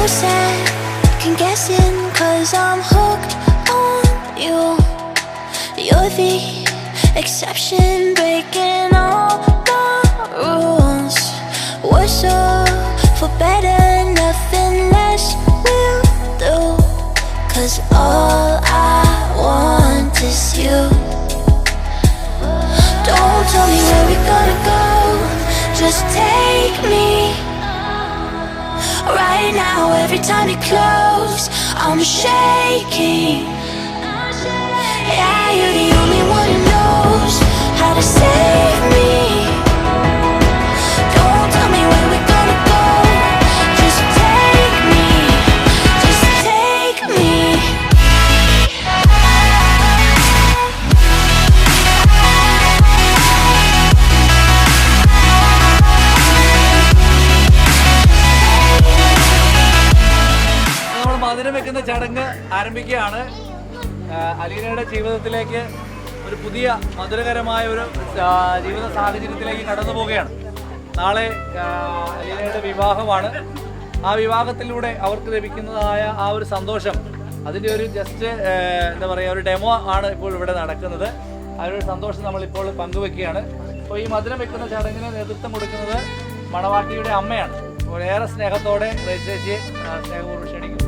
second guessing, 'cause I'm hooked on you. You're the exception, breaking all my rules. We're so for better, nothing less will do. 'Cause all I want is you. Don't tell me where we're gonna go, just take me. Right now, every time you close, I'm shaking. Yeah, you're the only one who knows how to save me. Don't tell me where we're gonna go, just take me, just take me. മധുരം വെക്കുന്ന ചടങ്ങ് ആരംഭിക്കുകയാണ്. അലീനയുടെ ജീവിതത്തിലേക്ക് ഒരു പുതിയ മധുരകരമായ ഒരു ജീവിത സാഹചര്യത്തിലേക്ക് കടന്നു പോവുകയാണ്. നാളെ അലീനയുടെ വിവാഹമാണ്. ആ വിവാഹത്തിലൂടെ അവർക്ക് ലഭിക്കുന്നതായ ആ ഒരു സന്തോഷം, അതിൻ്റെ ഒരു ജസ്റ്റ് എന്താ പറയുക, ഒരു ഡെമോ ആണ് ഇപ്പോൾ ഇവിടെ നടക്കുന്നത്. ആ ഒരു സന്തോഷം നമ്മളിപ്പോൾ പങ്കുവെക്കുകയാണ്. അപ്പോൾ ഈ മധുരം വെക്കുന്ന ചടങ്ങിന് നേതൃത്വം കൊടുക്കുന്നത് മണവാട്ടിയുടെ അമ്മയാണ്. അപ്പോൾ ഏറെ സ്നേഹത്തോടെ ചേച്ചിയെ സ്നേഹപൂർവ്വം ക്ഷണിക്കുന്നു.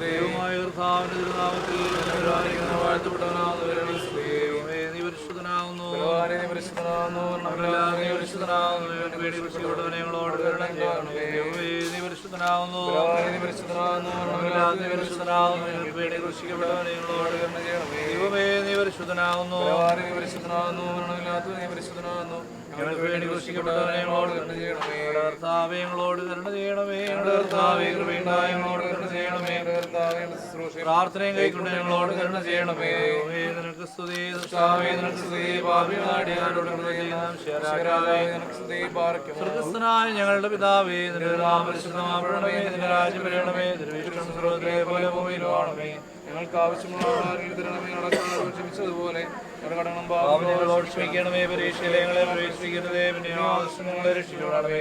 ദൈവമായ കർത്താവിന്റെ തിരുനാമത്തിൽ വാഴ്ത്തപ്പെട്ടവനാകുന്നു. നീ പരിശുദ്ധനാകുന്നു, ഞങ്ങളോട് കരുണ ചെയ്യണമേ. നീ പരിശുദ്ധനാകുന്നു, ദൈവമേ നീ പരിശുദ്ധനാകുന്നു, ഞങ്ങൾക്ക് വേണ്ടി കൃഷിക്കപ്പെട്ടവനെ ഞങ്ങളോട് കരുണ ചെയ്യണമേ. കർത്താവേ ഞങ്ങളോട് കരുണ ചെയ്യണമേ. കർത്താവേ കൃപയുണ്ടായി ഞങ്ങളോട് കരുണ ചെയ്യണമേ. പ്രാർത്ഥനയും കൈക്കൊണ്ട് ഞങ്ങളോട് കരുണ ചെയ്യണമേ. നിനക്ക് സ്തുതി, നിനക്ക് സ്തുതി. പാപികളാടിയാരോട് കരുണ ചെയ്യണം. സ്വർഗ്ഗസ്ഥനായ ഞങ്ങളുടെ പിതാവേ, നിന്റെ നാമം പരിശുദ്ധമാക്കണമേ. നിന്റെ രാജ്യം വരണമേ. നിന്റെ ഇഷ്ടം സ്വർഗ്ഗത്തിലെ പോലെ ഭൂമിയിലും ആണമേ. ഞങ്ങൾക്ക് ആവശ്യമുള്ള ആഹാരം തരണമേ. ഞങ്ങളെ ക്ഷമിച്ചതുപോലെ ഞങ്ങളോട് ക്ഷമിക്കണമേ. പരീക്ഷയിലെ ഞങ്ങളെ പ്രവേശിപ്പിക്കരുതേ. പിന്നെ ആവശ്യങ്ങളെ രക്ഷിക്കണമേ.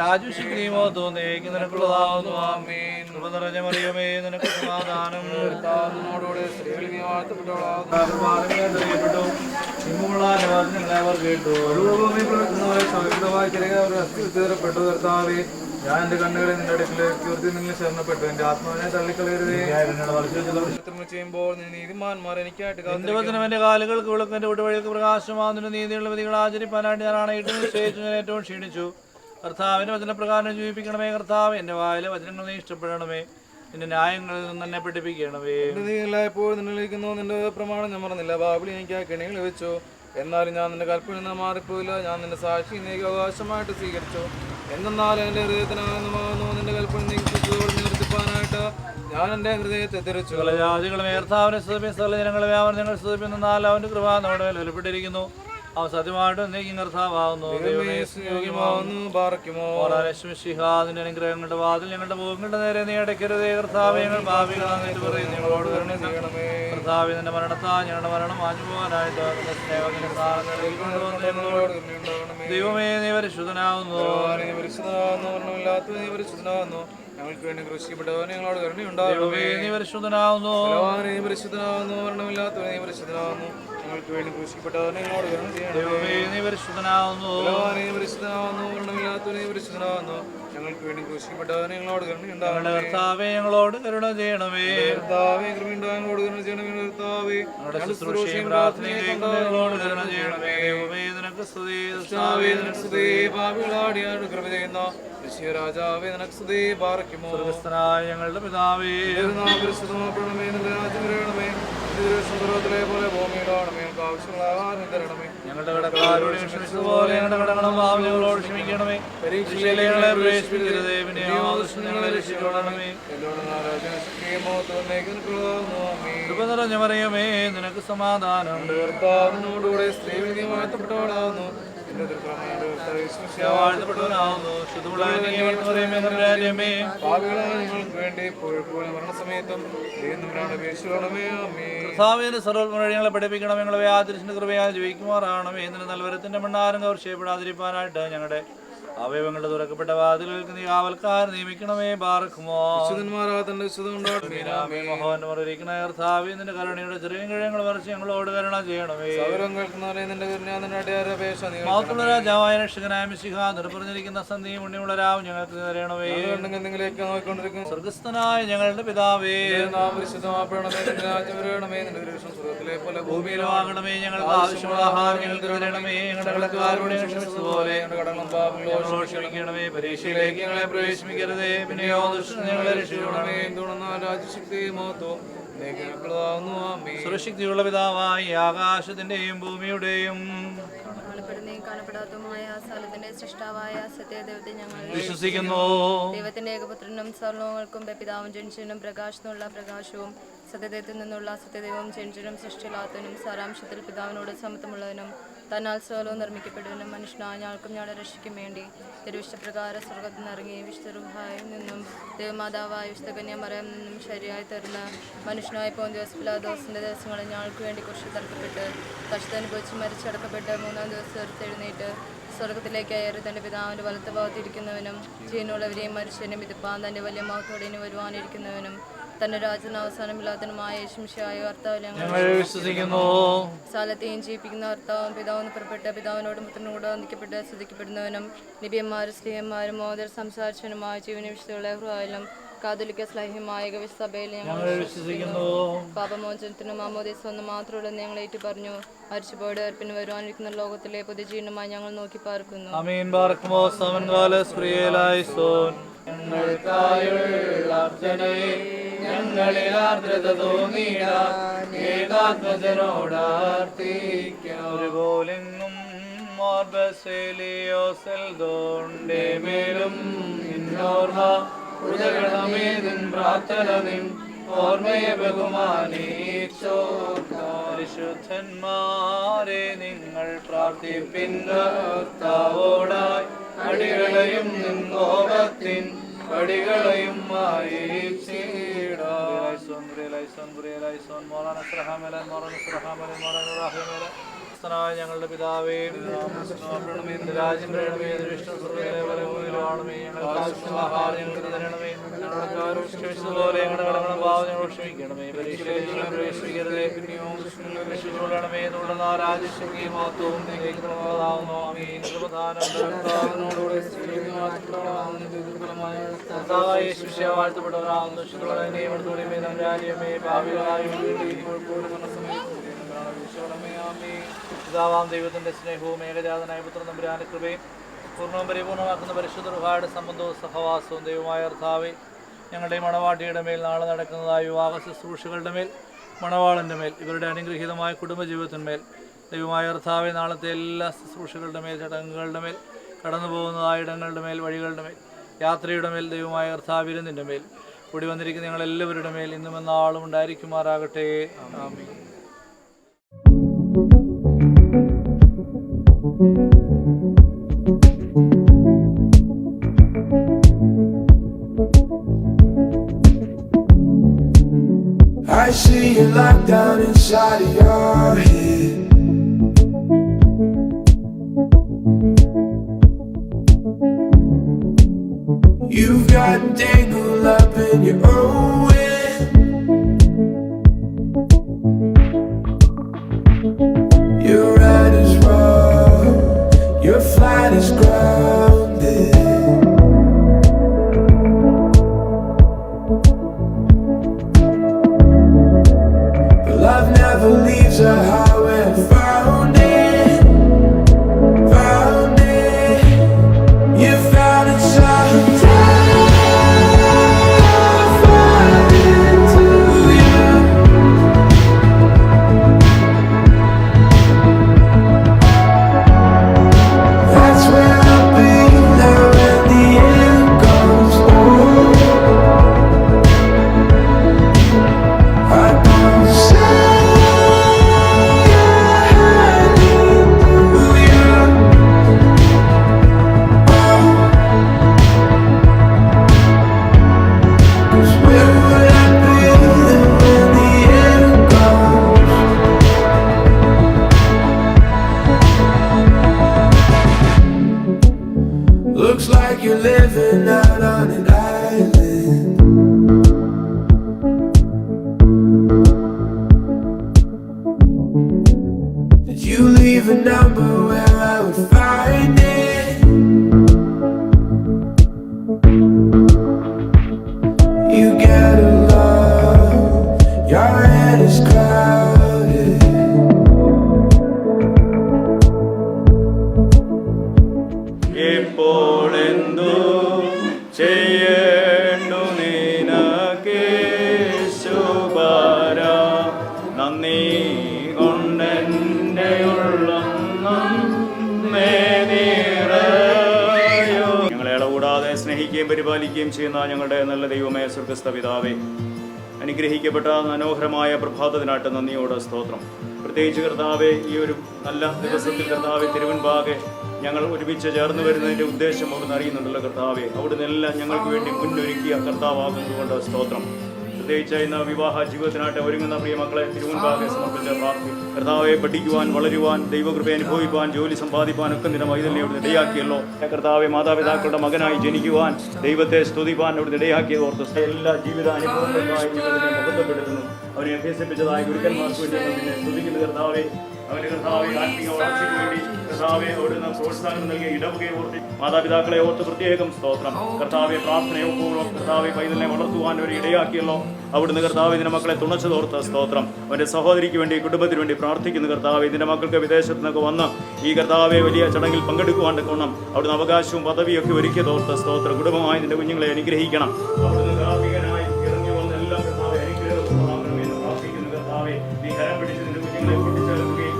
രാജുശ്രീമോ തോന്നേക്ക് നിനക്കുള്ളതാവുന്നു. ആമേൻ. കൃപ നിറഞ്ഞ മറിയമേ, നിനക്ക് സമാധാനം. കർത്താവിനോടുകൂടെ സ്ത്രീകളിൽ നീ വാഴ്ത്തപ്പെട്ടവളാകുന്നു. അവർ കേട്ടു. പ്പെട്ടു. കർത്താവേ, ഞാൻ എന്റെ കണ്ണുകളെ നിന്റെ അടുക്കിലേക്ക് ഉയർത്തി നിങ്ങൾ ശരണപ്പെട്ടു. എന്റെ ആത്മാവിനെ തള്ളിക്കളയരുതേ. ചെയ്യുമ്പോൾ നീതിമാന്മാർ എനിക്കായിട്ട് എന്റെ കാലുകൾക്ക് വിളക്കിന്റെ വിട്ടുവഴിക്ക് പ്രകാശമാകുന്ന നീതിയുള്ള വിധികൾ ആചരിപ്പാനായിട്ട് ഞാൻ ആണയിട്ട് നിശ്ചയിച്ചു. ഞാൻ ഏറ്റവും ക്ഷീണിച്ചു. കർത്താവിന്റെ വചനപ്രകാരം ജീവിപ്പിക്കണമേ. കർത്താവ് എന്റെ വായിലെ വചനങ്ങൾ നീ ഇഷ്ടപ്പെടണമേ. നിന്റെ ന്യായങ്ങളിൽ നിന്ന് തന്നെ പഠിപ്പിക്കണമേ. എപ്പോഴും നിന്നിരിക്കുന്നു. നിന്റെ പ്രമാണം ഞാൻ മറന്നില്ല. ബാബിളി എനിക്ക് ആ കെണികൾ വെച്ചു. എന്നാലും ഞാൻ നിന്റെ കൽപ്പന നിന്ന് മാറിപ്പോയില്ല. ഞാൻ നിന്റെ സാക്ഷി നീക്ക് അവകാശമായിട്ട് സ്വീകരിച്ചു. എന്നാൽ എന്റെ ഹൃദയത്തിനാകുന്നു നിന്റെ കൽപ്പന നിവർത്തിപ്പാനായിട്ട് ഞാൻ എന്റെ ഹൃദയത്തെ തിരിച്ചു. ജാതികളും കർത്താവിനെ സ്തുതിപ്പിച്ച ജനങ്ങളെ വ്യാപാരം ഞങ്ങൾ സ്തുതിപ്പിന്നാൽ അവന്റെ കൃപ നമ്മുടെ മേൽ വെളിപ്പെട്ടിരിക്കുന്നു. അവ സത്യമായിട്ട് നീക്കും കർത്താവാകുന്നു. നിന്റെ അനുഗ്രഹങ്ങളുടെ വാതിൽ ഞങ്ങളുടെ മുഖങ്ങളുടെ നേരെ നീ അടയ്ക്കരുതേ. കർത്താവേ, ഞങ്ങൾ ഭാവികളാണെന്ന് പറയും. ഞങ്ങളോട് കരുണ ചെയ്യണമേ. കർത്താവേ, നിന്റെ മരണത്താൽ ഞങ്ങളുടെ മരണം മാഞ്ഞു പോകാനായിട്ട് ദൈവമേ നീ പരിശുദ്ധനാകുന്നു. ഞങ്ങൾക്ക് വേണ്ടി കൃഷിപ്പെട്ടവനെ ഞങ്ങളോട് കരുണയുണ്ടാകുന്നു. നീ പരിശുദ്ധനാകുന്നു. മരണമില്ലാത്തവനെ നീ പരിശുദ്ധനാകുന്നു. ഞങ്ങൾക്ക് വേണ്ടി കൃഷിപ്പെട്ടവനെ ഞങ്ങളോട് കരുണ ചെയ്യണമേ. നീ പരിശുദ്ധനാകുന്നു. മരണമില്ലാത്തവനെ നീ പരിശുദ്ധനാകുന്നു. ഞങ്ങൾക്ക് വേണ്ടി കൃഷിപ്പെട്ടവനെ ഞങ്ങളോട് കരുണയുണ്ടാകുന്നു. കർത്താവേ, ഞങ്ങളോട് കരുണ ചെയ്യണമേ. കർത്താവേ, കൃപയുണ്ടായി ഞങ്ങളോട് കരുണ ചെയ്യണമേ. കർത്താവേ, ശുശ്രൂഷയും പ്രാർത്ഥനയും ഞങ്ങളോട് കരുണ ചെയ്യണമേ. നിനക്ക് സ്തുതി, നിനക്ക് സ്തുതി. പാപികളാടിയാരോട് കൃപ ചെയ്യുന്ന രാജാവേ, നിനക്ക് സ്തുതി. പാർക്കുമോ സ്വർഗ്ഗസ്ഥനായ ഞങ്ങളുടെ പിതാവേ, പരിശുദ്ധമാക്കണമേ. നിന്റെ രാജ്യം വരണമേ. പോലെ പോലെ ഭൂമിയിലാണമേ. ഞങ്ങൾക്ക് ആവശ്യമുള്ള ആഹാരം തരണമേ. ഞങ്ങളുടെ കടക്കാരോട് ക്ഷമിച്ചതുപോലെ ഞങ്ങളുടെ കടങ്ങളും പാപം ഞങ്ങളോട് ക്ഷമിക്കണമേ. പരീക്ഷയിലെ ഞങ്ങളെ പ്രവേശിപ്പിക്കരുതേ. പിന്നെ ഞങ്ങളെ രക്ഷിക്കണമേ. കൃപ നിറഞ്ഞ മറിയമേ, നിനക്ക് സമാധാനം. കർത്താവിനോടുകൂടെ സ്ത്രീകൾ നീ വാഴ്ത്തപ്പെട്ടവളാകുന്നു. വാഴ്ത്തപ്പെട്ടവനാകുന്നു. ഞങ്ങൾക്ക് വേണ്ടി മരണസമയത്തും സർവ്വങ്ങളെ പഠിപ്പിക്കണം. ഞങ്ങളെ വ്യാധിന്റെ കൃപയാൽ ജീവിക്കുമാറാണമേ. എന്നിട്ട് നൽവരത്തിന്റെ മണ്ണാരം കവർ ചെയ്യപ്പെടാതിരിക്കാനായിട്ട് ഞങ്ങളുടെ അവയവങ്ങളുടെ തുറക്കപ്പെട്ട വാതിലുകൾക്ക് നീ കാവൽക്കാർ നിയമിക്കണമേ. ബാറക്കുമോ മഹോന്നമറിയിരിക്കുന്ന കർത്താവേ, നിന്റെ കരുണയുടെ ചെറിയ കിഴങ്ങൾ മറിച്ച് ഞങ്ങളോട് കരുണ ചെയ്യണമേ. മഹത്തുള്ള രാജാവായ രക്ഷകനായ മിശിഹ, നിറഞ്ഞിരിക്കുന്ന സന്ധിയും ഉണ്ണിയുള്ള രാവും ഞങ്ങൾക്ക് തരണമേ. സ്വർഗ്ഗസ്ഥനായ ഞങ്ങളുടെ പിതാവേ, ഭൂമിയിലാകണമേ. ഞങ്ങൾക്ക് ആവശ്യമുള്ള ആഹാരം ഞങ്ങൾക്ക് തരണമേ. ഞങ്ങളുടെ കടക്കാരോട് ക്ഷമിച്ചതുപോലെ ക്ഷമിക്കണമേ. പരീക്ഷയിലേക്ക് ഞങ്ങളെ പ്രവേശിപ്പിക്കരുതേ. പിന്നെയോ ഞങ്ങളെ രക്ഷിക്കണമേ. സുരക്ഷിതയുള്ള പിതാവായി ആകാശത്തിന്റെയും ഭൂമിയുടെയും കാണപ്പെടാത്തതുമായ സ്ഥലത്തിന്റെ സൃഷ്ടാവായ സത്യദൈവത്തെ ഞങ്ങൾ വിശ്വസിക്കുന്നു. ദൈവത്തിന്റെ ഏകപുത്രനും സർവ്വങ്ങൾക്കും പിതാവും ജനിച്ചനും പ്രകാശത്തിനുള്ള പ്രകാശവും സത്യദൈവത്തിൽ നിന്നുള്ള സത്യദൈവവും ജനിച്ചനും സൃഷ്ടിലാത്തനും സാരാംശത്തിൽ പിതാവിനോട് സമത്വമുള്ളവനും തന്നാൽ സ്വലവും നിർമ്മിക്കപ്പെടുവനും മനുഷ്യനായ ഞങ്ങൾക്കും ഞങ്ങളുടെ രക്ഷയ്ക്കും വേണ്ടി തിരുവിഷ്ടപ്രകാരം സ്വർഗത്തിൽ നിന്നിറങ്ങി വിശുദ്ധ നിന്നും ദേവമാതാവായ വിശുദ്ധ കന്യാമറിയമിൽ നിന്നും ശരിയായി തരുന്ന മനുഷ്യനായ പോന്തിയോസ് പിലാത്തോസിന്റെ ദിവസങ്ങളിൽ ഞങ്ങൾക്ക് വേണ്ടി കുരിശിൽ തറക്കപ്പെട്ട് കഷ്ടനുഭവിച്ച് മരിച്ചടക്കപ്പെട്ട് മൂന്നാം ദിവസം ഉയർത്തെഴുന്നേറ്റ് സ്വർഗത്തിലേക്ക് അയറി തന്റെ പിതാവിന്റെ വലത്ത് ഭാഗത്തിരിക്കുന്നവനും ജീവനുള്ളവരെയും മനുഷ്യനും വിധിപ്പാൻ തന്റെ വലിയ മഹത്തോടെ ഇനി വരുവാനിരിക്കുന്നവനും തന്റെ രാജ്യത്തിന് അവസാനമില്ലാത്തനുമായ യേശുമിശിഹായ കർത്താവിൽ ഞങ്ങൾ വിശ്വസിക്കുന്നു. സാലത്തെയും ജീവിപ്പിക്കുന്ന കർത്താവും പിതാവിന് പുറപ്പെട്ട് പിതാവിനോട് പുത്രനോട് വന്ദിക്കപ്പെട്ട് സ്തുതിക്കപ്പെടുന്നവനും നിബിയന്മാരും സ്ത്രീയന്മാരും മോദർ സംസാരിച്ചവനുമായ ജീവന വിശുദ്ധയുള്ള ഹൃദയം കാതോലിക്ക സ്ലൈഹ്യമായ സഭയിൽ ഞങ്ങൾ വിശ്വസിക്കുന്നു. പാപമോചനത്തിനും മാമോദീസ ഒന്ന് മാത്രമുള്ളൂ ഞങ്ങൾ ഏറ്റു പറഞ്ഞു. മരിച്ചുപോയുടെ അർപ്പിന് വരുവാനിരിക്കുന്ന ലോകത്തിലെ പൊതുജീവനമായി ഞങ്ങൾ നോക്കി പാർക്കുന്നു. ആമീൻ. ബാർക്കുമോ സമൻകാലസ് പ്രിയലായിസോൻ. ഞങ്ങൾക്കായുള്ള അർച്ചനയെ ഞങ്ങളിൽ ആർദ്രത തോന്നിയിടാൻ ഏകാത്മജനോട് അർത്ഥിക്കാം. ഒരുപോലെങ്ങും മാർബസേലിയോസെൽദോണ്ടെ മേലും നിന്നോർമ്മ ഉദകണമേതിൻ പ്രാർത്ഥന നിൻ ഓർമ്മയെ ബഹുമാനിച്ചോ. പരിശുദ്ധന്മാരെ നിങ്ങൾ പ്രാർത്ഥിപ്പിന്നോടായി അടികളെയും നിൻ കോപത്തിൻ പടികളെയും ഞങ്ങളുടെ പിതാവേ, രാജ്യം പോലെ ഞങ്ങളുടെ കടങ്ങളും പാവം ഞങ്ങൾ ക്ഷമിക്കണമേ. പരീക്ഷയിലേ എന്നുള്ള രാജ്യശക്തിയും മഹത്വവും വാഴ്ത്തപ്പെട്ടവരാകുന്നു. പിതാവാം ദൈവത്തിന്റെ സ്നേഹവും ഏകജാതനായ പുത്രൻ തമ്പുരാന്റെ കൃപയും പൂർണ്ണവും പരിപൂർണ്ണമാക്കുന്ന പരിശുദ്ധ റുഹായുടെ സംബന്ധവും സഹവാസവും ദൈവമായ കർത്താവേ, ഞങ്ങളുടെ മണവാട്ടിയുടെ മേൽ നാളെ നടക്കുന്നതായ വിവാഹ ശുശ്രൂഷകളുടെ മേൽ, മണവാളൻ്റെ മേൽ, ഇവരുടെ അനുഗ്രഹീതമായ കുടുംബജീവിതത്തിന്മേൽ ദൈവമായ കർത്താവേ, നാളത്തെ എല്ലാ ശുശ്രൂഷകളുടെ മേൽ, ചടങ്ങുകളുടെ മേൽ, കടന്നു പോകുന്നതായ ഇടങ്ങളുടെ മേൽ, വഴികളുടെ മേൽ, യാത്രയുടെ മേൽ ദൈവമായ കർത്താവിരുന്നിൻ്റെ മേൽ കൂടി വന്നിരിക്കുന്ന ഞങ്ങളെല്ലാവരുടെ മേൽ ഇന്നും എന്നാളും ഉണ്ടായിരിക്കുമാറാകട്ടെ. ആമീൻ. I see you locked down inside of your head. You've got tangled up in your own web. Your ride is wrong, your flight is grounded. Love never leaves her highway. Found it, found it. You found it someday. Found it to you. That's where I'll be now when the end comes home. I don't say looks like you're living out on an island. Did you leave a number where I would find it? You gotta love, your head is crowded. എപ്പോഴെന്തു ചെയ്യേണ്ടു നിനക്കേശുപാര നന്ദി കൊണ്ടെൻ്റെ ഉള്ളം നന്നേ നിറയോ. ഞങ്ങളെ ഇളകൂടാതെ സ്നേഹിക്കുകയും പരിപാലിക്കുകയും ചെയ്യുന്ന ഞങ്ങളുടെ നല്ല ദൈവമേ, സ്വർഗ്ഗസ്ഥ പിതാവേ, അനുഗ്രഹിക്കപ്പെട്ട മനോഹരമായ പ്രഭാതത്തിനായിട്ട് നന്ദിയോട് സ്തോത്രം. പ്രത്യേകിച്ച് കർത്താവെ, ഈ ഒരു നല്ല ദിവസത്തിൽ കർത്താവെ തിരുവൻപാകെ ഞങ്ങൾ ഒരുമിച്ച് ചേർന്ന് വരുന്നതിൻ്റെ ഉദ്ദേശം അവിടുന്ന് അറിയുന്നുണ്ടല്ലോ കർത്താവെ. അവിടുന്ന് എല്ലാം ഞങ്ങൾക്ക് വേണ്ടി മുന്നൊരുക്കിയ കർത്താവാകുന്നതുകൊണ്ട് സ്തോത്രം. പ്രത്യേകിച്ച് ഇന്ന് വിവാഹ ജീവിതത്തിനായിട്ട് ഒരുങ്ങുന്ന പ്രിയ മക്കളെ തിരുവൻപാകെ സമർപ്പിച്ച പ്രാർത്ഥി കർത്താവെ, പഠിക്കുവാൻ, വളരുവാൻ, ദൈവകൃപ അനുഭവിക്കുവാൻ, ജോലി സമ്പാദിപ്പാൻ ഒക്കെ നിന്റെ വൈതലിനെ അവിടുന്ന് ഇടയാക്കിയല്ലോ കർത്താവെ. മാതാപിതാക്കളുടെ മകനായി ജനിക്കുവാൻ, ദൈവത്തെ സ്തുതിപ്പാൻ അവിടുന്ന് ഇടയാക്കിയത് ഓർത്ത് എല്ലാ ജീവിത അനുഭവങ്ങൾക്കായി ഞങ്ങൾ ബന്ധപ്പെടുത്തുന്നു. അവനെ അഭ്യസിപ്പിച്ചതായ ഗുരുക്കന്മാർക്ക് വേണ്ടി നിന്നെ സ്തുതിക്കുന്നു കർത്താവേ. അവന്റെ കർത്താവെ ആത്മീയ വളർച്ചയ്ക്ക് വേണ്ടി കർത്താവെ അവിടുന്ന് പ്രോത്സാഹനം നൽകിയ ഇടവകയെ ഓർത്ത് മാതാപിതാക്കളെ ഓർത്ത് പ്രത്യേകം സ്തോത്രം. കർത്താവെ പ്രാർത്ഥനയോപ്പൂർവ്വം കർത്താവെ പൈതലിനെ വളർത്തുവാൻ ഒരു ഇടയാക്കിയല്ലോ. അവിടുന്ന് കർത്താവ് ഇതിന്റെ മക്കളെ തുണച്ചതോർത്ത് സ്തോത്രം. അവന്റെ സഹോദരിക്ക് വേണ്ടി കുടുംബത്തിന് വേണ്ടി പ്രാർത്ഥിക്കുന്നു കർത്താവ്. ഇതിന്റെ മക്കൾക്ക് വിദേശത്ത് നിന്നൊക്കെ വന്ന് ഈ കർത്താവെ വലിയ ചടങ്ങിൽ പങ്കെടുക്കുവാൻ കൊണം അവിടുന്ന് അവകാശവും പദവിയൊക്കെ ഒരുക്കിയതോർത്ത് സ്തോത്രം. കുടുംബമായി നിന്റെ കുഞ്ഞുങ്ങളെ അനുഗ്രഹിക്കണം. അവിടുന്ന് ധാർമ്മികനായി ഇറങ്ങി വന്ന എല്ലാ കർത്താവെ അനുഗ്രഹമെന്ന് പ്രാർത്ഥിക്കുന്നു കർത്താവെ. നീ കരം പിടിച്ച് നിന്റെ കുഞ്ഞുങ്ങളെ പൊട്ടിച്ചേർക്കുകയും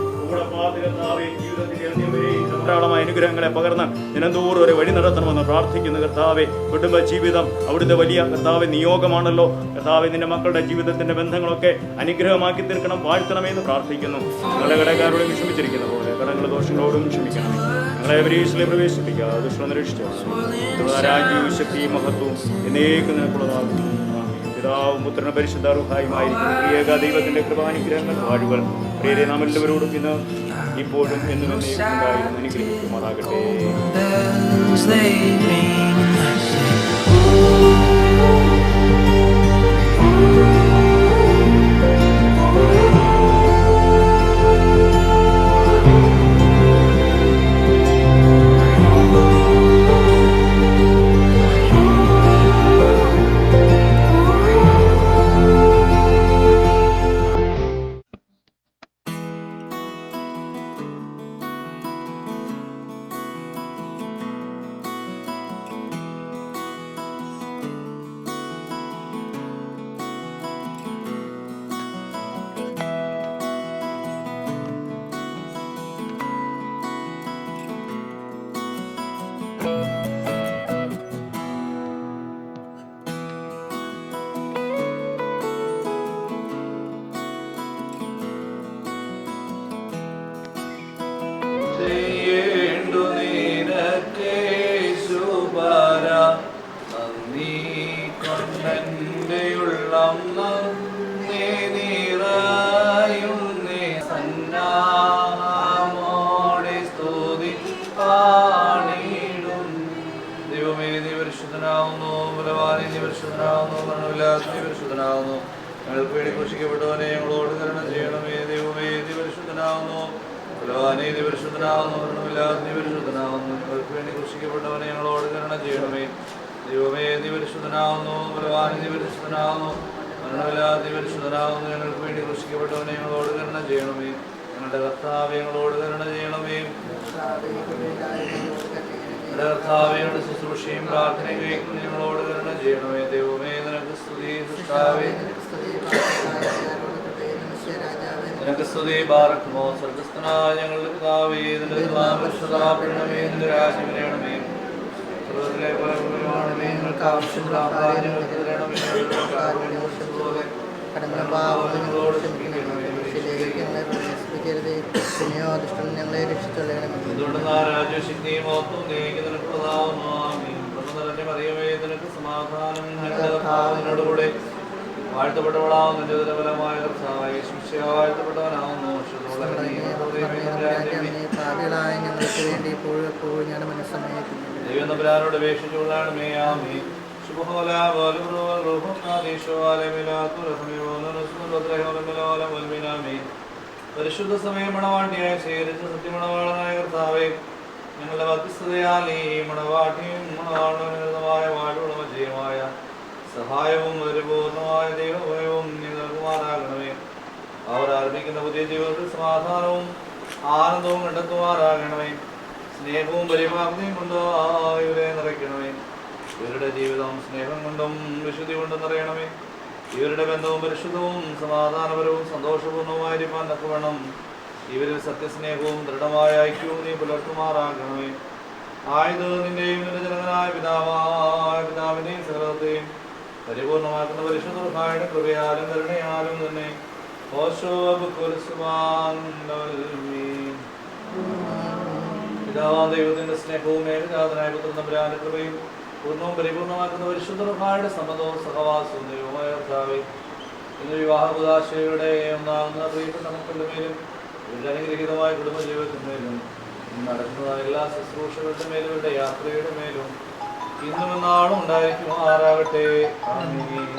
ധാരാളമായ അനുഗ്രഹങ്ങളെ പകർന്ന് ദിനംതോറും ഒരു വഴി നടത്തണമെന്ന് പ്രാർത്ഥിക്കുന്നു കർത്താവെ. കുടുംബ ജീവിതം അവിടുത്തെ വലിയ കർത്താവെ നിയോഗമാണല്ലോ കർത്താവെ. നിന്റെ മക്കളുടെ ജീവിതത്തിന്റെ ബന്ധങ്ങളൊക്കെ അനുഗ്രഹമാക്കി തീർക്കണം, വാഴ്ത്തണമെന്ന് പ്രാർത്ഥിക്കുന്നു. ഞങ്ങളുടെ കടക്കാരോടും ക്ഷമിച്ചിരിക്കുന്ന പോലെ കടങ്ങളുടെ ദോഷങ്ങളോടും ക്ഷമിക്കണമേ. ഞങ്ങളെ പരീക്ഷയിലെ പ്രവേശിപ്പിക്കുക, ദുഷ്ടം നിരീക്ഷിച്ചു രാജ്യവും ശക്തിയും മഹത്വവും എന്നേക്കും നിനക്കുള്ളതാകും. പിതാവും പുത്രനും പരിശുദ്ധ റൂഹായുമായിരിക്കും പ്രിയേക ദൈവത്തിന്റെ കൃപാനുഗ്രഹങ്ങൾ വാഴുകൾ പ്രിയരെ നാം എല്ലാവരോടും ഇന്ന് ഇപ്പോഴും എന്നും ഉണ്ടായിരുന്നു അനുഗ്രഹിക്കുമാറാകട്ടെ. ഞങ്ങൾക്ക് വേണ്ടി ക്രൂശിക്കപ്പെട്ടവനെ ഞങ്ങളോട് കരുണ ചെയ്യണമേ. ദൈവമേ നീ പരിശുദ്ധനാവുന്നു, ബലവാനേ നീ പരിശുദ്ധനാവുന്നു, മരണമില്ലാതെ നീ പരിശുദ്ധനാവുന്നു. ഞങ്ങൾക്ക് വേണ്ടി ക്രൂശിക്കപ്പെട്ടവനെ ഞങ്ങളോട് കരുണ ചെയ്യണമേ. ദൈവമേ നീ പരിശുദ്ധനാവുന്നു, ബലവാനേ നീ പരിശുദ്ധനാവുന്നു, മരണമില്ലാതെ നീ പരിശുദ്ധനാവുന്നു. ഞങ്ങൾക്ക് വേണ്ടി ക്രൂശിക്കപ്പെട്ടവനെ ഞങ്ങളോട് കരുണ ചെയ്യണമേ. ഞങ്ങളുടെ കർത്താവേ ഞങ്ങളോട് കരുണ ചെയ്യണമേ. കർത്താവയുടെ ശുശ്രൂഷയും പ്രാർത്ഥനയും കേൾക്കുന്ന ഞങ്ങളോട് കരുണ ചെയ്യണമേ. ദൈവമേ നിനക്ക് സ്തുതി, സൃഷ്ടാവേ നിനക്ക് സ്തുതി. ബാറക്കുമോ സ്വർഗ്ഗസ്ഥനായ ഞങ്ങളുടെ പിതാവേ, നിന്റെ നാമം പരിശുദ്ധമാക്കണമേ, നിന്റെ രാജ്യം വരണമേ, സ്വർഗ്ഗത്തിലെ പോലെ ഭൂമിയിലുമാകണമേ. ഞങ്ങൾക്ക് ആവശ്യമുള്ള ആഹാരം ഞങ്ങൾക്ക് തരണമേ. പോലെ കടങ്ങളും പാപങ്ങളും ഞങ്ങളോട് ക്ഷമിക്കണമേ. ഞങ്ങളെ പ്രവേശിപ്പിക്കരുതേ, പിന്നെയോ ദുഷ്ടൻ ഞങ്ങളെ രക്ഷിച്ചുകൊള്ളണമേ. എന്തുകൊണ്ട് രാജ്യശക്തിയും മഹത്വവും നീക്കി നിനക്കുള്ളതാവുന്നു. ആമേൻ. നിറഞ്ഞ മറിയമേ നിനക്ക് സമാധാനം, ഞങ്ങളുടെ കർത്താവിനോടുകൂടെ വാഴ്ത്തപ്പെട്ടവളാവുന്നു. നിന്റെ ഉദരഫലമായ കർത്താവായ വാഴ്ത്തപ്പെട്ടവനാവുന്നു. ഞങ്ങൾക്ക് വേണ്ടി ഇപ്പോഴും ഞങ്ങളുടെ മനസ്സമയത്ത് ദൈവം തമ്പുരാനോട് അപേക്ഷിച്ചുകൊള്ളണമേ. ആമേൻ. പരിശുദ്ധ സമയം മണവാട്ടിയായി സ്വീകരിച്ച സത്യമണവാളനായ കർത്താവേ, ഞങ്ങളുടെ മധ്യസ്ഥതയാൽ ഈ മണവാട്ടിയും മണവാളനുമായ വാഴുള്ള ജയമായ സഹായവും പരിപൂർണമായ ദൈവഭയവും നീ നൽകുമാറാകണമേ. അവർ ആരംഭിക്കുന്ന പുതിയ ജീവിതത്തിൽ സമാധാനവും ആനന്ദവും കണ്ടെത്തുമാറാകണമേ. സ്നേഹവും പരിപാലനയും കൊണ്ട് ഇവരെ നിറയ്ക്കണമേ. ഇവരുടെ ജീവിതം സ്നേഹം കൊണ്ടും വിശുദ്ധി കൊണ്ടും നിറയണമേ. ഇവരുടെ ബന്ധവും പരിശുദ്ധവും സമാധാനപരവും സന്തോഷപൂർണവുമായിരിക്കാൻ തക്കവണ്ണം ഇവരിൽ സത്യസ്നേഹവും ദൃഢമായ ഐക്യവും നീ പുലർത്തുമാറാകണമേ. ആയത് നിന്റെയും നിന്റെ ജനകനായ പിതാവിന്റെയും സകലത്തെയും പരിപൂർണമാക്കുന്ന പരിശുദ്ധ റുഹായുടെ കൃപയാലും കരുണയാലും തന്നെ പിതാവാം ദൈവത്തിന്റെ സ്നേഹവും ഏകജാതനായ പുത്രൻ തമ്പുരാന്റെ കൃപയും പൂർണ്ണവും പരിപൂർണമാക്കുന്ന പരിശുദ്ധ റുഹായുടെ സമ്മതവും സഹവാസവും ദൈവമായ കർത്താവേ, ഇന്ന് വിവാഹപുതാശയുടെ ഒന്നാകുന്ന പ്രിയപ്പെട്ട മക്കളുടെ മേലും ഇവരുടെ അനുഗ്രഹീതമായ കുടുംബജീവിതത്തിന്മേലും നടക്കുന്നതായ എല്ലാ ശുശ്രൂഷകളുടെ മേലും ഇവരുടെ യാത്രയുടെ മേലും ഇന്നും എന്നാളും ഉണ്ടായിരിക്കുമാറാകട്ടെ. ആമേൻ.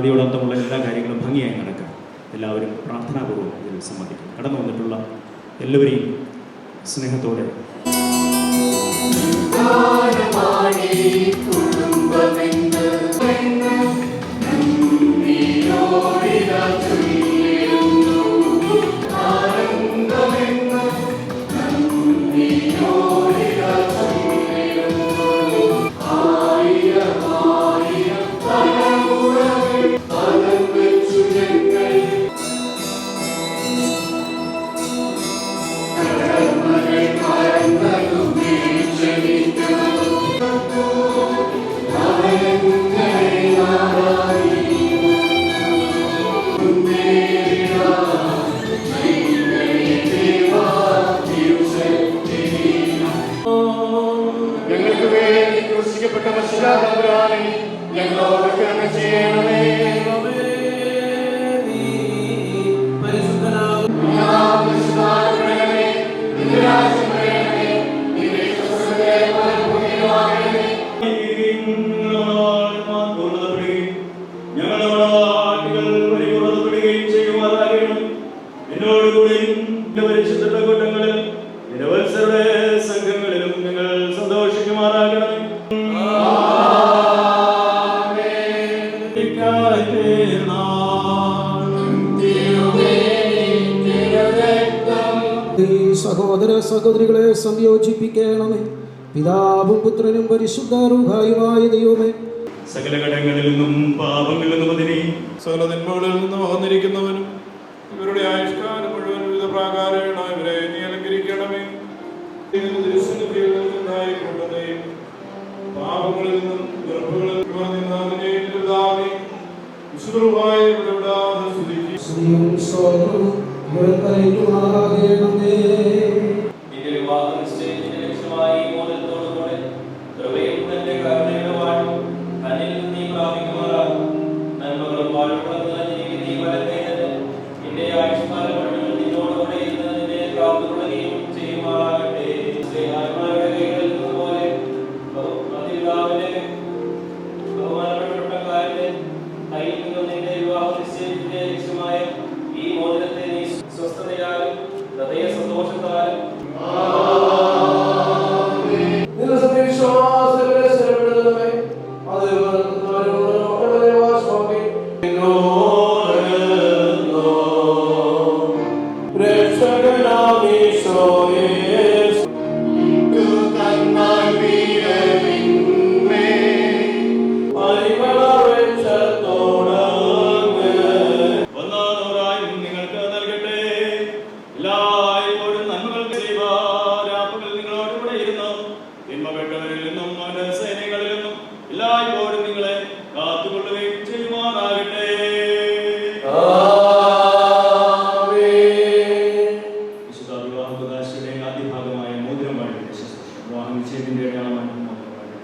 ആദിയോടന്തമുള്ള എല്ലാ കാര്യങ്ങളും ഭംഗിയായി നടക്കാൻ എല്ലാവരും പ്രാർത്ഥനാപൂർവ്വം ഇതിൽ സംബന്ധിക്കും. കടന്നു വന്നിട്ടുള്ള എല്ലാവരെയും സ്നേഹത്തോടെ ഞങ്ങൾക്ക് വേണ്ടി ക്രൂശിക്കപ്പെട്ട മനുഷ്യ തമ്പുരാനെ ഞങ്ങളോട് കരുണ ചെയ്യണമേ. സംഘങ്ങളിലും നിങ്ങൾ സന്തോഷിക്കുമാറാകണമേ. സഹോദര സഹോദരികളെ സംയോജിപ്പിക്കണമേ. പിതാവും പുത്രനും പരിശുദ്ധ റൂഹായുമായ ദൈവമേ, സകല ഘടകങ്ങളിൽ നിന്നും പാപങ്ങളിൽ നിന്നും അതിനെ സകല തിന്മകളിൽ നിന്നും വന്നിരിക്കുന്നവനും ഇവരുടെ ആയുഷ്കാലം മുഴുവൻ വിവിധ പ്രാകാരേണ ഇവരെ നീ അലങ്കരിക്കണമേ. പാപങ്ങളിൽ നിന്നും വെറുപ്പുകളിൽ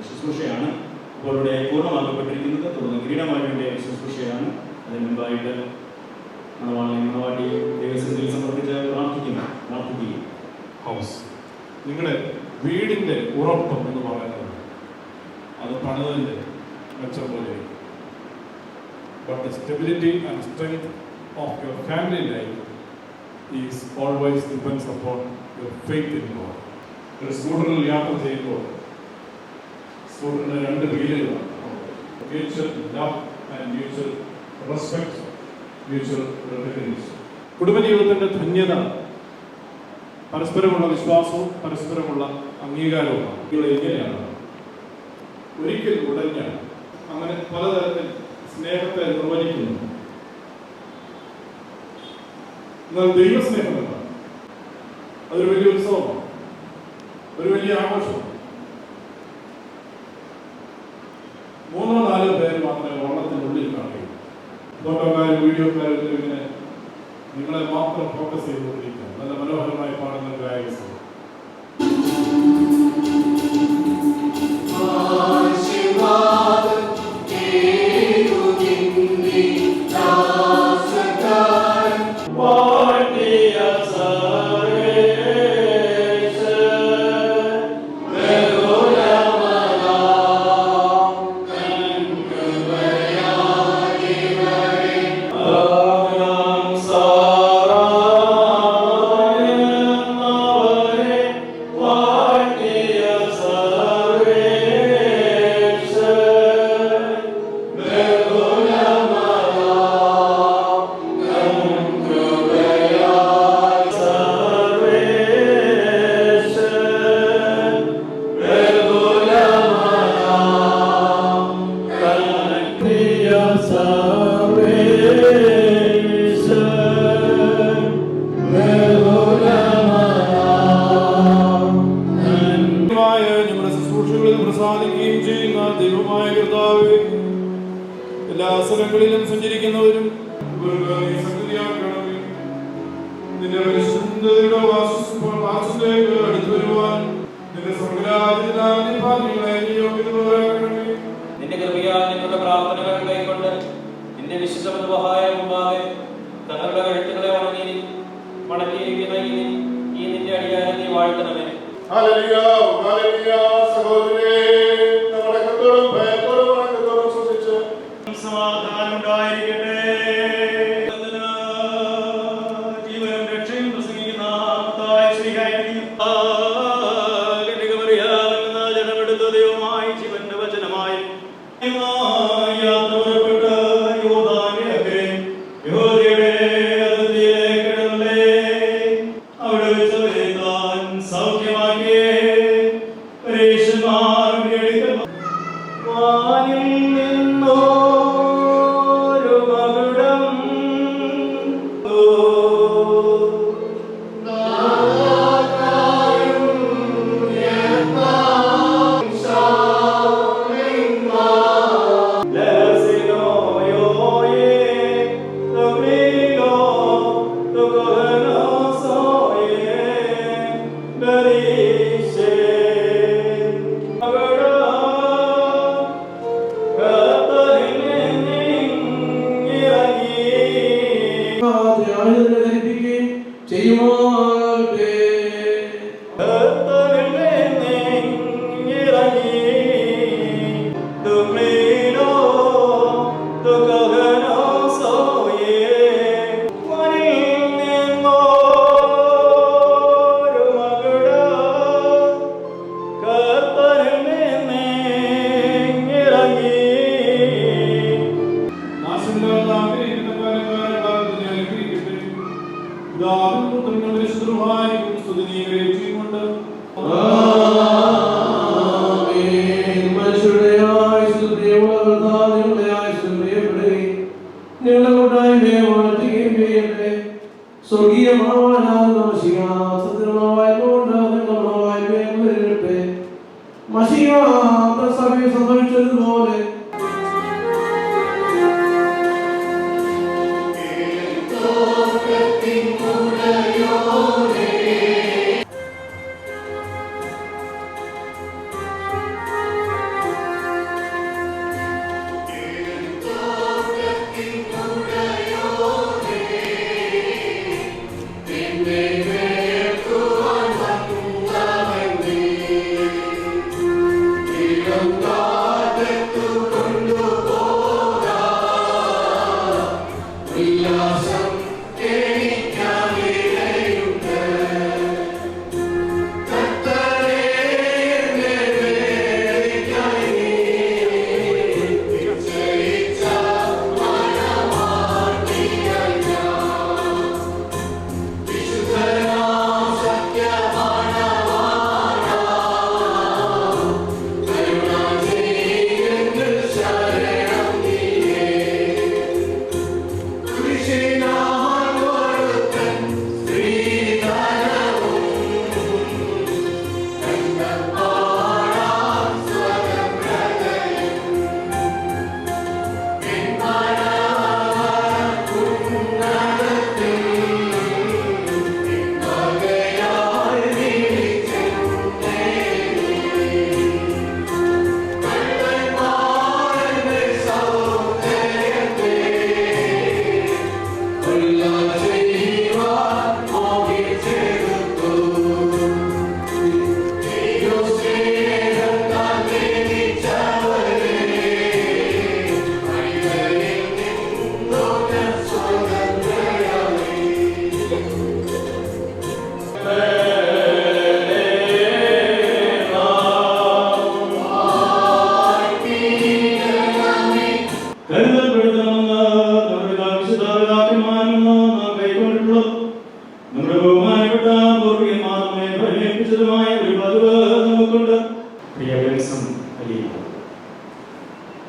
ശുശ്രൂഷയാണ് ഇപ്പോൾ ഇവിടെ പൂർണ്ണമാക്കപ്പെട്ടിരിക്കുന്നത്. തുടർന്ന് കിരീടമാരുടെ ശുശ്രൂഷയാണ്. അതിന് മുമ്പായിട്ട് മണവാട്ടി ദേവസ്വത്തിൽ സമർപ്പിച്ച് പ്രാർത്ഥിക്കുകയും ഹൗസ് നിങ്ങളുടെ വീടിൻ്റെ ഉറപ്പ് എന്ന് പറയുന്നത് അത് പണിതിൻ്റെ മെച്ചം പോലെ. But the stability and strength of your family life is always depends upon your faith in God. ഒരു സ്കൂട്ടറിൽ യാത്ര ചെയ്യുമ്പോൾ സ്കൂട്ടറിന് രണ്ട് വീലുകളാണ്. Mutual love and mutual respect, mutual recognition. കുടുംബജീവിതത്തിൻ്റെ ധന്യത പരസ്പരമുള്ള വിശ്വാസവും പരസ്പരമുള്ള അംഗീകാരവുമാണ്. ഇവിടെ എങ്ങനെയാണ് ഒരിക്കൽ ഉടഞ്ഞ അങ്ങനെ പലതരത്തിൽ സ്നേഹത്തെ നിർവചിക്കുന്നു. എന്നാൽ ദൈവസ്നേഹം എന്താണ്? അതൊരു വലിയ ഉത്സവമാണ്, ഒരു വലിയ ആഘോഷമാണ്. 3-4 പേര് മാത്രമേ വള്ളത്തിനുള്ളിൽ കാണുകയുള്ളൂ. ഫോട്ടോക്കാരും വീഡിയോക്കാരും ഇങ്ങനെ നിങ്ങളെ മാത്രം ഫോക്കസ് ചെയ്തുകൊണ്ടിരിക്കുക. നല്ല മനോഹരമായി പാടുന്ന ഗായക സംഘം. Amen. നിത്യതയുടെ വാസത്തിലേക്ക് അടുത്തു വരുവാൻ നിന്റെ സ്വർഗ്ഗരാജ്യങ്ങളെ നിയോഗിക്കുന്നവരാകണമേ. നിന്റെ കൃപയാൽ നിങ്ങളുടെ പ്രാർത്ഥനകൾ കൈക്കൊണ്ട് നിന്റെ വിശുദ്ധ മൃദുവായ മുമ്പാകെ തങ്ങളുടെ കഴുത്തുകളെ മടക്കിയിരിക്കുന്ന ഈ നിന്റെ അടിയാരെ നീ വാഴ്ത്തണമേ. Hallelujah, hallelujah. സഹോദരരെ, നമ്മുടെ കത്തോടും ഭയത്തോടും വണക്കത്തോടും ശ്രദ്ധിച്ച് സമാധാനം ഉണ്ടായിരിക്കട്ടെ. ജീവനും രക്ഷയും പ്രസംഗിക്കുന്ന ജനമെടുത്ത ദൈവമായി ജീവന്റെ വചനമായി അവിടെ വെച്ചവരെ താൻ സൗഖ്യമാക്കിയേ പരീക്ഷന്മാർ വാനിൽ നിന്നോരു മകുടം സംഭവിച്ചതുപോലെ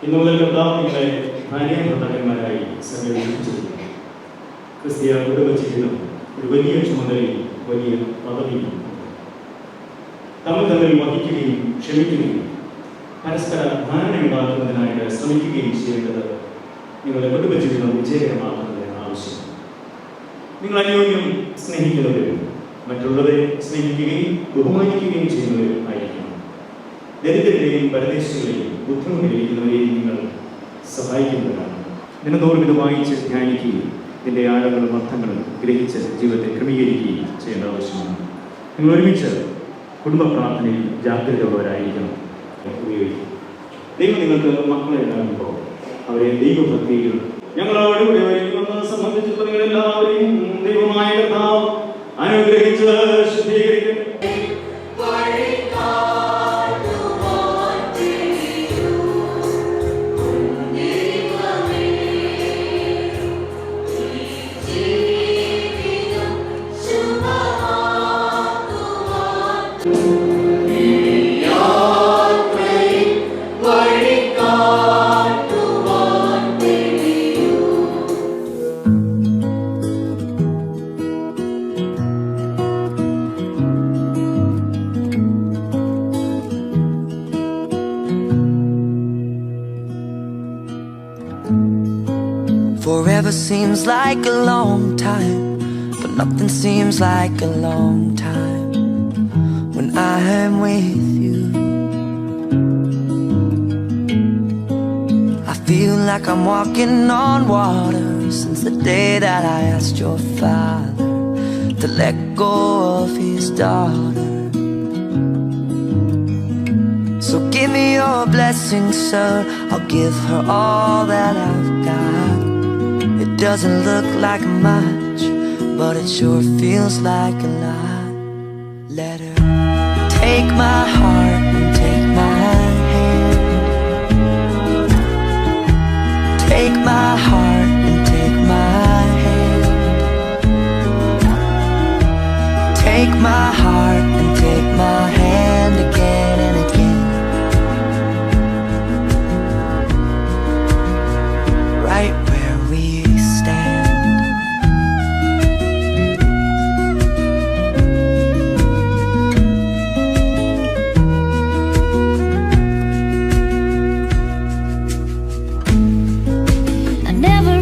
ഇന്നു മുതൽ കർത്താവ് നിങ്ങളെ ഭാര്യാഭർത്താക്കന്മാരായി സംഘടിപ്പിച്ചിരിക്കുന്നു. ക്രിസ്തീയ കുടുംബജീവിതം ഒരു വലിയ ചുമതലയും വലിയ പദവിയും തമ്മിൽ വഹിക്കുകയും ക്ഷമിക്കുകയും പരസ്പര ധാരണയുണ്ടാക്കുന്നതിനായിട്ട് ശ്രമിക്കുകയും ചെയ്യേണ്ടത് നിങ്ങളുടെ കുടുംബജീവിതം വിജയകരമാക്കുന്നതിന് ആവശ്യമാണ്. നിങ്ങൾ അന്യോന്യം സ്നേഹിക്കുന്നവരും മറ്റുള്ളവരെ സ്നേഹിക്കുകയും ബഹുമാനിക്കുകയും ചെയ്യുന്നവർ ആയിരിക്കണം. ദരിദ്രരെയും പരദേശികളെയും ബുദ്ധിമുട്ടിലിരിക്കുന്നവരെയും നിങ്ങൾ സഹായിക്കുന്നവരാണ്. ദിനംതോറും ഇത് വായിച്ച് ധ്യാനിക്കുകയും ഇതിൻ്റെ ആഴങ്ങളും അർത്ഥങ്ങളും ഗ്രഹിച്ച് ജീവിതത്തെ ക്രമീകരിക്കുകയും ചെയ്യേണ്ട ആവശ്യമാണ്. നിങ്ങൾ ഒരുമിച്ച് കുടുംബ പ്രാർത്ഥനയിൽ ജാഗ്രതയുള്ളവരായിരിക്കണം. ഉപയോഗിക്കും. ദൈവം നിങ്ങൾക്ക് മക്കളെ ഉണ്ടാകുമ്പോൾ അവരെ ദൈവഭക്തിയിൽ ഞങ്ങളോടുകൂടി ഒരുക്കുന്നത് സംബന്ധിച്ചുള്ള നിങ്ങളെല്ലാവരെയും ദൈവമായ കർത്താവ് അനുഗ്രഹിച്ച് ശുദ്ധീകരിക്കട്ടെ. Forever seems like a long time, but nothing seems like a long time when I am with you. I feel like I'm walking on water since the day that I asked your father to let go of his daughter. So give me your blessing, sir. I'll give her all that I've got. It doesn't look like much, but it sure feels like a lot. Let her take my heart and take my hand. Take my heart and take my hand. Take my heart and take my hand again and again. Right where we stand. I never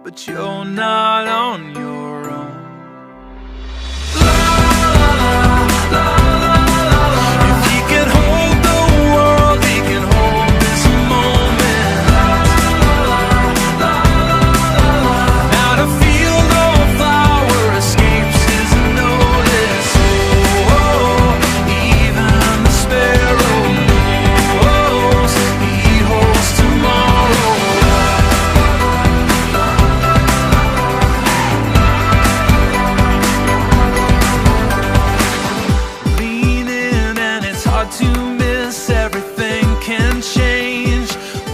but you're not on your own. If he can hold the world, he can hold this moment. Not a field or flower escapes his notice. Oh, even the sparrow knows he holds tomorrow. Lean in and it's hard to miss. Everything can change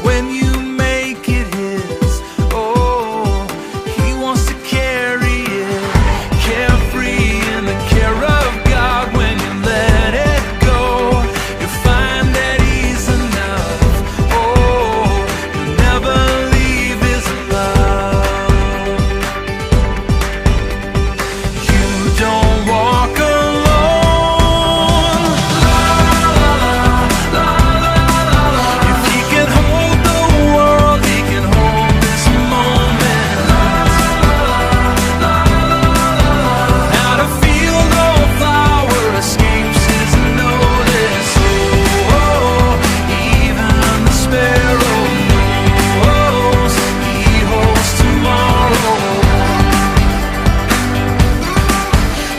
when you make it his. Oh, he wants to carry it, carefree in the care of God. When you let it go, you find that he's enough. Oh, you'll never leave his love. You don't walk alone. If he can hold the world, he can hold this moment. Not a field or flower escapes his notice. Oh, even the sparrow knows he holds tomorrow.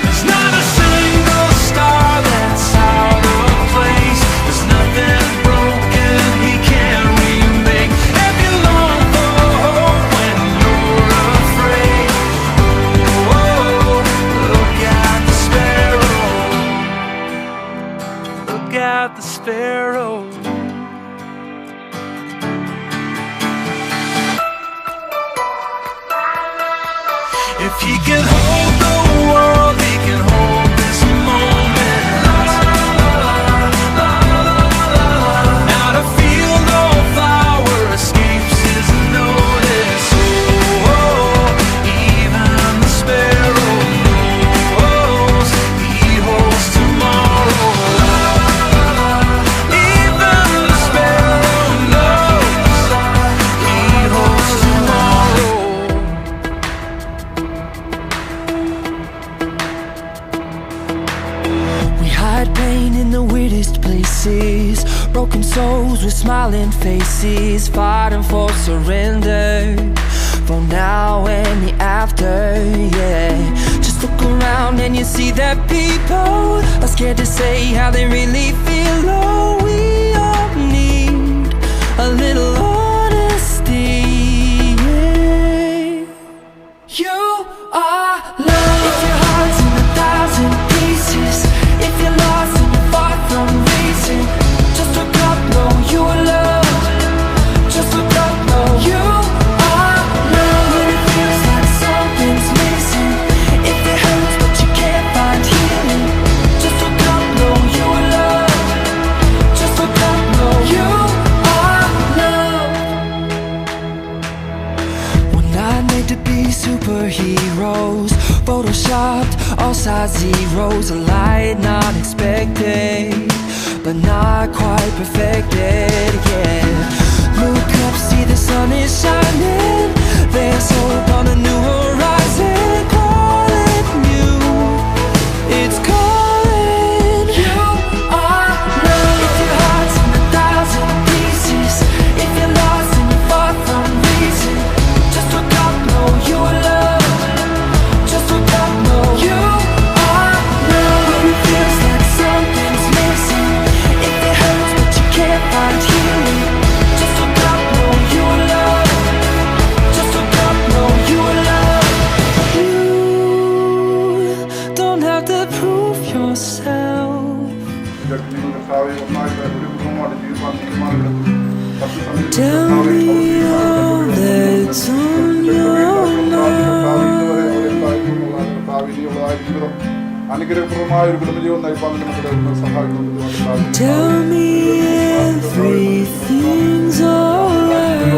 There's not a single star that's out of place. There's nothing broken he can't remake. If you long for hope when you're afraid, oh, look at the sparrow. Look at the sparrow. If he can hold the world, he can hold this moment. Not a field or flower escapes his notice. Oh, even the sparrow knows he holds tomorrow. Even the sparrow knows he holds tomorrow. We hide pain in the weirdest places, broken souls with smiling faces, fighting for surrender, for now and the after, yeah. Just look around and you see that people are scared to say how they really feel. Oh, we all need a little honesty, yeah. You are love. If your heart's in 1,000 pieces, if you're lost and you're far from reason, just look up, know you are loved. Just look up, know you are loved. When it feels like something's missing, if it hurts but you can't find healing, just look up, know you are loved. Just look up, know you are loved. We're not made to be superheroes, photoshopped, all size zeros, a light not expected, but not quite perfected, yeah. Look up, see the sun is shining, there's hope on a new horizon, calling you, it's calling. You are love. If your heart's in 1,000 pieces, if you're lost and you're far from reason, just look up, know you are loved. Just look up, know you are loved. When it feels like something's missing, if it hurts but you can't find healing, just look up, know you are loved. Just look up, know you are loved. You don't have to prove yourself. Tell me all that's on your അനുഗ്രഹപ്രദമായ ഒരു കുടുംബജീവൻ നയിപ്പാൻ നമുക്ക് സഹായിക്കുന്നു. Tell me everything's alright.